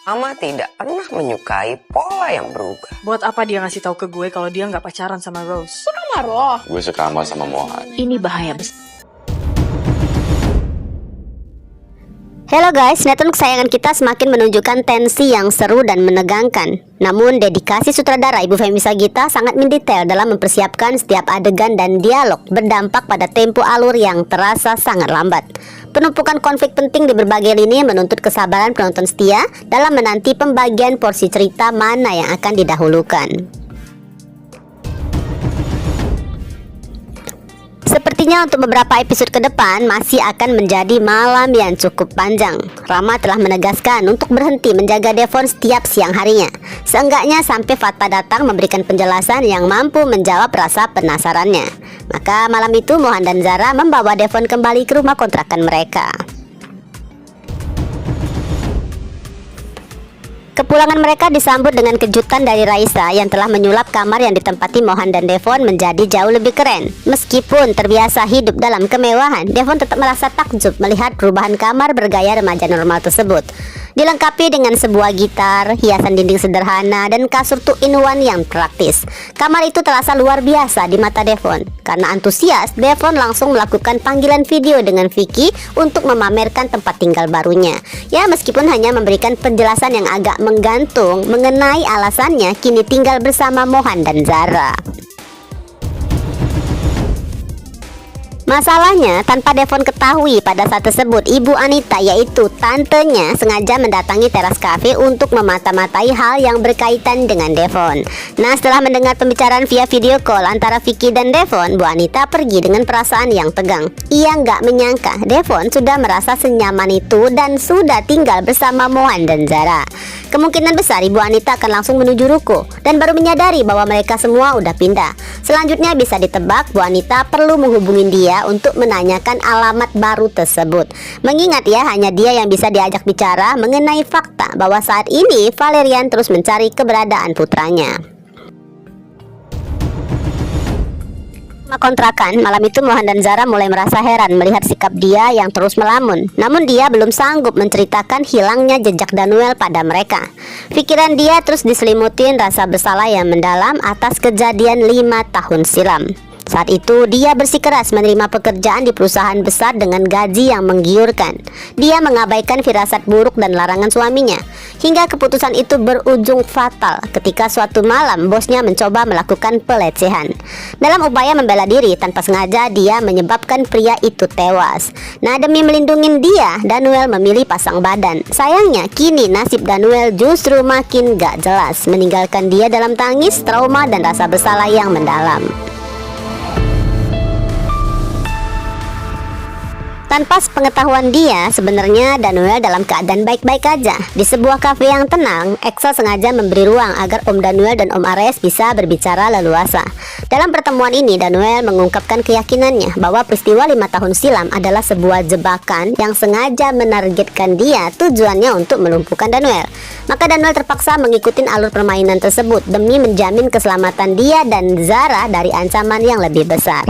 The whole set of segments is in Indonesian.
Mama tidak pernah menyukai pola yang berubah. Buat apa dia ngasih tahu ke gue kalau dia nggak pacaran sama Rose? Gue suka sama Mohan. Ini bahaya besar. Hello guys, sinetron kesayangan kita semakin menunjukkan tensi yang seru dan menegangkan. Namun dedikasi sutradara Ibu Femi Sagita sangat mendetail dalam mempersiapkan setiap adegan dan dialog, berdampak pada tempo alur yang terasa sangat lambat. Penumpukan konflik penting di berbagai lini menuntut kesabaran penonton setia dalam menanti pembagian porsi cerita mana yang akan didahulukan. Sepertinya untuk beberapa episode ke depan masih akan menjadi malam yang cukup panjang. Rama telah menegaskan untuk berhenti menjaga Devon setiap siang harinya. Seenggaknya sampai Fatma datang memberikan penjelasan yang mampu menjawab rasa penasarannya. Maka malam itu Mohan dan Zara membawa Devon kembali ke rumah kontrakan mereka. Kepulangan mereka disambut dengan kejutan dari Raisa yang telah menyulap kamar yang ditempati Mohan dan Devon menjadi jauh lebih keren. Meskipun terbiasa hidup dalam kemewahan, Devon tetap merasa takjub melihat perubahan kamar bergaya remaja normal tersebut. Dilengkapi dengan sebuah gitar, hiasan dinding sederhana, dan kasur 2-in-1 yang praktis. Kamar itu terasa luar biasa di mata Devon. Karena antusias, Devon langsung melakukan panggilan video dengan Vicky untuk memamerkan tempat tinggal barunya. Ya, meskipun hanya memberikan penjelasan yang agak menggantung mengenai alasannya kini tinggal bersama Mohan dan Zara. Masalahnya, tanpa Devon ketahui pada saat tersebut, Ibu Anita yaitu tantenya sengaja mendatangi teras kafe untuk memata-matai hal yang berkaitan dengan Devon. Nah, setelah mendengar pembicaraan via video call antara Vicky dan Devon, Bu Anita pergi dengan perasaan yang tegang. Ia nggak menyangka Devon sudah merasa senyaman itu dan sudah tinggal bersama Mohan dan Zara. Kemungkinan besar Ibu Anita akan langsung menuju ruko dan baru menyadari bahwa mereka semua udah pindah. Selanjutnya bisa ditebak Bu Anita perlu menghubungi dia untuk menanyakan alamat baru tersebut. Mengingat ya hanya dia yang bisa diajak bicara mengenai fakta bahwa saat ini Valerian terus mencari keberadaan putranya. Kontrakan, malam itu Mohan dan Zara mulai merasa heran melihat sikap dia yang terus melamun. Namun dia belum sanggup menceritakan hilangnya jejak Danuel pada mereka. Pikiran dia terus diselimutin rasa bersalah yang mendalam atas kejadian 5 tahun silam. Saat itu dia bersikeras menerima pekerjaan di perusahaan besar dengan gaji yang menggiurkan. Dia mengabaikan firasat buruk dan larangan suaminya. Hingga keputusan itu berujung fatal ketika suatu malam bosnya mencoba melakukan pelecehan. Dalam upaya membela diri, tanpa sengaja dia menyebabkan pria itu tewas. Nah, demi melindungi dia, Danuel memilih pasang badan. Sayangnya kini nasib Danuel justru makin gak jelas, meninggalkan dia dalam tangis, trauma dan rasa bersalah yang mendalam. Tanpa sepengetahuan dia, sebenarnya Danuel dalam keadaan baik-baik aja. Di sebuah kafe yang tenang, Axel sengaja memberi ruang agar Om Danuel dan Om Ares bisa berbicara leluasa. Dalam pertemuan ini, Danuel mengungkapkan keyakinannya bahwa peristiwa 5 tahun silam adalah sebuah jebakan yang sengaja menargetkan dia, tujuannya untuk melumpuhkan Danuel. Maka Danuel terpaksa mengikuti alur permainan tersebut demi menjamin keselamatan dia dan Zara dari ancaman yang lebih besar.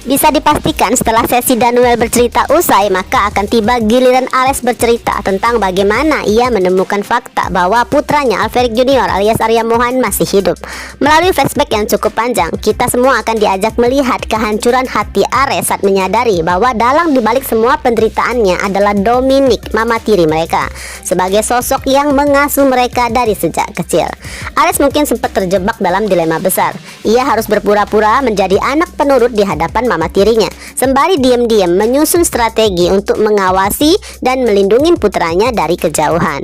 Bisa dipastikan setelah sesi Danuel bercerita usai, maka akan tiba giliran Ares bercerita tentang bagaimana ia menemukan fakta bahwa putranya Alferic Junior alias Arya Mohan masih hidup. Melalui flashback yang cukup panjang, kita semua akan diajak melihat kehancuran hati Ares saat menyadari bahwa dalam dibalik semua penderitaannya adalah Dominic, mama tiri mereka, sebagai sosok yang mengasuh mereka dari sejak kecil. Ares mungkin sempat terjebak dalam dilema besar. Ia harus berpura-pura menjadi anak penurut di hadapan mama tirinya, sembari diam-diam menyusun strategi untuk mengawasi dan melindungi putranya dari kejauhan.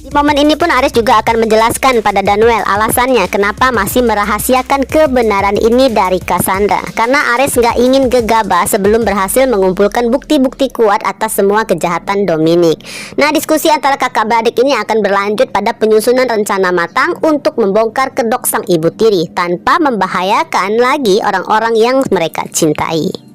Di momen ini pun Ares juga akan menjelaskan pada Danuel alasannya kenapa masih merahasiakan kebenaran ini dari Cassandra. Karena Ares nggak ingin gegabah sebelum berhasil mengumpulkan bukti-bukti kuat atas semua kejahatan Dominic. Nah, diskusi antara kakak beradik ini akan berlanjut pada penyusunan rencana matang untuk membongkar kedok sang ibu tiri tanpa membahayakan lagi orang-orang yang mereka cintai.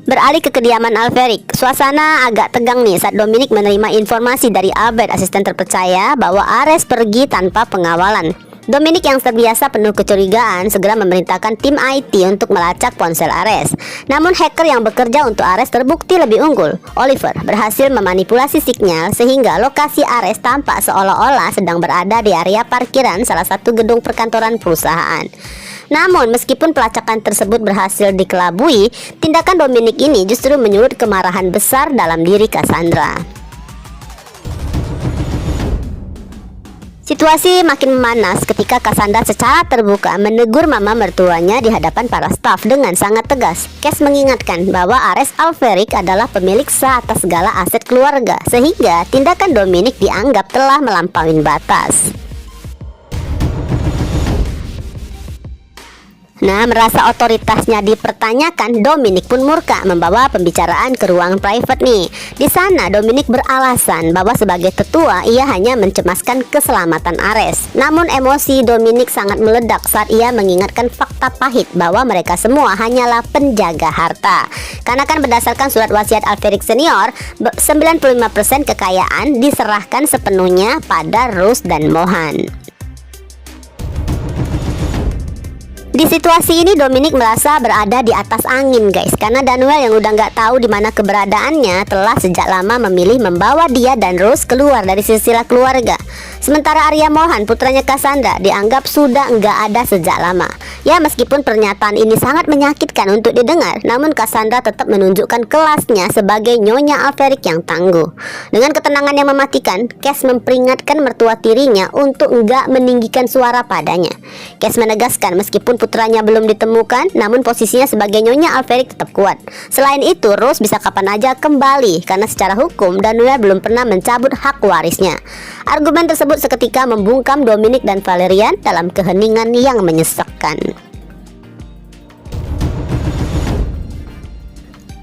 Beralih ke kediaman Alferic, suasana agak tegang nih saat Dominic menerima informasi dari Albert, asisten terpercaya, bahwa Ares pergi tanpa pengawalan. Dominic yang terbiasa penuh kecurigaan segera memerintahkan tim IT untuk melacak ponsel Ares. Namun hacker yang bekerja untuk Ares terbukti lebih unggul. Oliver berhasil memanipulasi sinyal sehingga lokasi Ares tampak seolah-olah sedang berada di area parkiran salah satu gedung perkantoran perusahaan. Namun meskipun pelacakan tersebut berhasil dikelabui, tindakan Dominic ini justru menyulut kemarahan besar dalam diri Cassandra. Situasi makin memanas ketika Cassandra secara terbuka menegur mama mertuanya di hadapan para staf dengan sangat tegas. Cass mengingatkan bahwa Ares Alferic adalah pemilik sah atas segala aset keluarga, sehingga tindakan Dominic dianggap telah melampaui batas. Nah, merasa otoritasnya dipertanyakan, Dominic pun murka membawa pembicaraan ke ruang private nih. Di sana Dominic beralasan bahwa sebagai tetua ia hanya mencemaskan keselamatan Ares. Namun emosi Dominic sangat meledak saat ia mengingatkan fakta pahit bahwa mereka semua hanyalah penjaga harta. Karena kan berdasarkan surat wasiat Alferic Senior, 95% kekayaan diserahkan sepenuhnya pada Rose dan Mohan. Di situasi ini Dominic merasa berada di atas angin guys, karena Daniel yang udah nggak tahu di mana keberadaannya telah sejak lama memilih membawa dia dan Rose keluar dari silsilah keluarga. Sementara Arya Mohan, putranya Cassandra, dianggap sudah nggak ada sejak lama. Ya, meskipun pernyataan ini sangat menyakitkan untuk didengar, namun Cassandra tetap menunjukkan kelasnya sebagai Nyonya Alferic yang tangguh. Dengan ketenangan yang mematikan, Cass memperingatkan mertua tirinya untuk nggak meninggikan suara padanya. Cass menegaskan meskipun putranya belum ditemukan, namun posisinya sebagai Nyonya Alferic tetap kuat. Selain itu, Rose bisa kapan aja kembali karena secara hukum Daniel belum pernah mencabut hak warisnya. Argumen tersebut seketika membungkam Dominic dan Valerian dalam keheningan yang menyesekkan.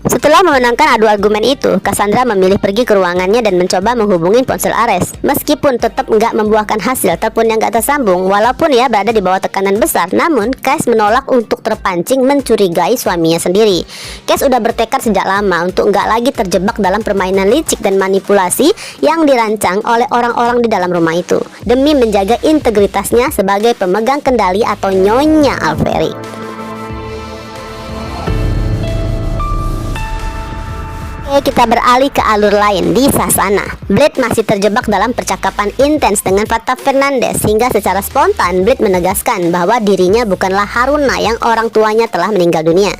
Setelah memenangkan adu argumen itu, Cassandra memilih pergi ke ruangannya dan mencoba menghubungi ponsel Ares. Meskipun tetap nggak membuahkan hasil, telepon yang nggak tersambung, walaupun ya berada di bawah tekanan besar, namun Cass menolak untuk terpancing mencurigai suaminya sendiri. Cass udah bertekad sejak lama untuk nggak lagi terjebak dalam permainan licik dan manipulasi yang dirancang oleh orang-orang di dalam rumah itu, demi menjaga integritasnya sebagai pemegang kendali atau Nyonya Alferic. Kita beralih ke alur lain di Sasana. Blade masih terjebak dalam percakapan intens dengan Fata Fernandez hingga secara spontan Blade menegaskan bahwa dirinya bukanlah Haruna yang orang tuanya telah meninggal dunia.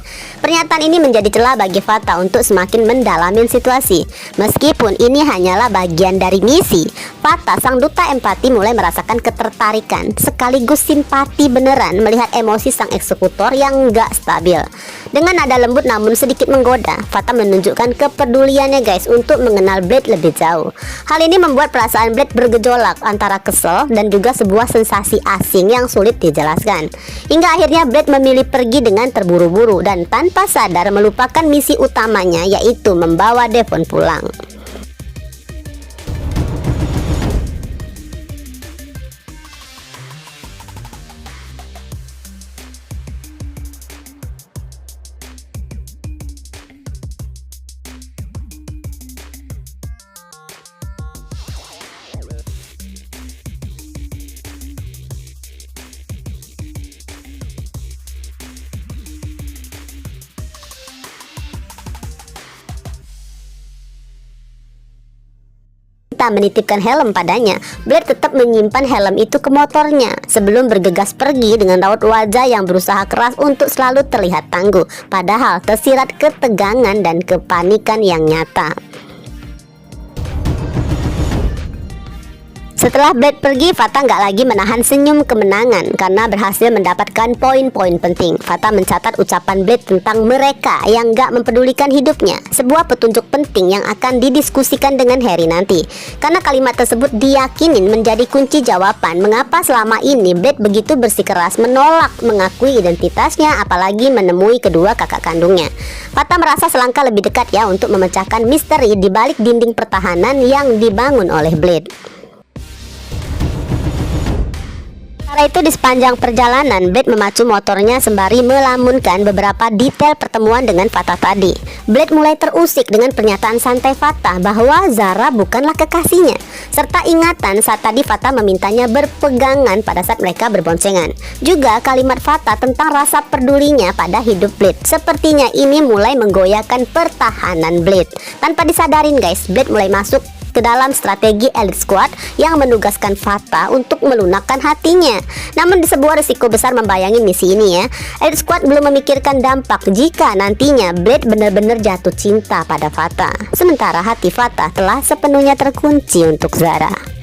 Pernyataan ini menjadi celah bagi Fata untuk semakin mendalami situasi. Meskipun ini hanyalah bagian dari misi, Fata, sang duta empati, mulai merasakan ketertarikan sekaligus simpati beneran melihat emosi sang eksekutor yang gak stabil. Dengan nada lembut namun sedikit menggoda, Fata menunjukkan kepeduliannya guys untuk mengenal Blade lebih jauh. Hal ini membuat perasaan Blade bergejolak antara kesel dan juga sebuah sensasi asing yang sulit dijelaskan. Hingga akhirnya Blade memilih pergi dengan terburu-buru dan tanpa sadar melupakan misi utamanya, yaitu membawa Devon pulang. Menitipkan helm padanya, Blade tetap menyimpan helm itu ke motornya sebelum bergegas pergi dengan raut wajah yang berusaha keras untuk selalu terlihat tangguh, padahal tersirat ketegangan dan kepanikan yang nyata. Setelah Blade pergi, Fata nggak lagi menahan senyum kemenangan karena berhasil mendapatkan poin-poin penting. Fata mencatat ucapan Blade tentang mereka yang nggak mempedulikan hidupnya, sebuah petunjuk penting yang akan didiskusikan dengan Harry nanti. Karena kalimat tersebut diyakinin menjadi kunci jawaban mengapa selama ini Blade begitu bersikeras menolak mengakui identitasnya, apalagi menemui kedua kakak kandungnya. Fata merasa selangkah lebih dekat ya untuk memecahkan misteri di balik dinding pertahanan yang dibangun oleh Blade. Sementara itu di sepanjang perjalanan, Blade memacu motornya sembari melamunkan beberapa detail pertemuan dengan Fatah tadi. Blade mulai terusik dengan pernyataan santai Fatah bahwa Zara bukanlah kekasihnya, serta ingatan saat tadi Fatah memintanya berpegangan pada saat mereka berboncengan. Juga kalimat Fatah tentang rasa pedulinya pada hidup Blade. Sepertinya ini mulai menggoyahkan pertahanan Blade. Tanpa disadarin guys, Blade mulai masuk ke dalam strategi Elite Squad yang menugaskan Fatah untuk melunakkan hatinya. Namun di sebuah risiko besar membayangin misi ini ya. Elite Squad belum memikirkan dampak jika nantinya Blade benar-benar jatuh cinta pada Fatah. Sementara hati Fatah telah sepenuhnya terkunci untuk Zara.